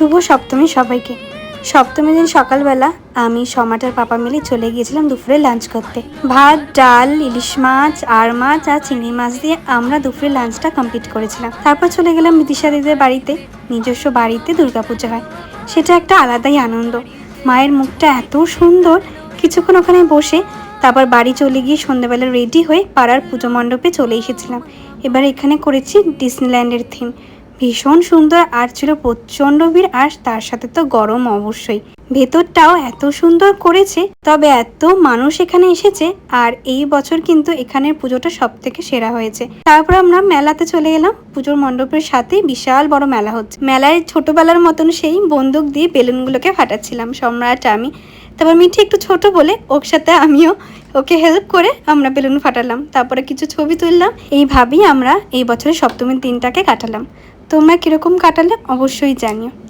শুভ সপ্তমী সবাইকে। সপ্তমী দিন সকালবেলা আমি সমাটার পাপা মিলে চলে গিয়েছিলাম দুপুরে লাঞ্চ করতে। ভাত, ডাল, ইলিশ মাছ, আর মাছ আর চিংড়ি মাছ দিয়ে আমরা দুপুরে লাঞ্চটা কমপ্লিট করেছিলাম। তারপর চলে গেলাম বিদিশা দিদিদের বাড়িতে। নিজস্ব বাড়িতে দুর্গাপূজা হয়, সেটা একটা আলাদাই আনন্দ। মায়ের মুখটা এত সুন্দর। কিছুক্ষণ ওখানে বসে তারপর বাড়ি চলে গিয়ে সন্ধ্যাবেলা রেডি হয়ে পাড়ার পুজো মণ্ডপে চলে এসেছিলাম। এবার এখানে করেছি ডিজনিল্যান্ডের থিম। ভীষণ সুন্দর আর ছিল প্রচণ্ড ভিড়, আর তার সাথে তো গরম অবশ্যই। ভেতরটাও এত সুন্দর করেছে, তবে এত মানুষ এখানে এসেছে। আর এই বছর কিন্তু এখানের পুজোটা সব থেকে সেরা হয়েছে। তারপর আমরা মেলাতে চলে গেলাম। পুজোর মণ্ডপের সাথে বিশাল বড় মেলা হচ্ছে। মেলায় ছোটবেলার মতন সেই বন্দুক দিয়ে বেলুনগুলোকে ফাটাচ্ছিলাম সম্রাট আমি। তারপর মিঠি একটু ছোট বলে ওর সাথে আমিও ওকে হেল্প করে আমরা বেলুন ফাটালাম। তারপরে কিছু ছবি তুললাম। এইভাবেই আমরা এই বছরের সপ্তমীর দিনটাকে কাটালাম। তোমরা কিরকম কাটালে অবশ্যই জানিও।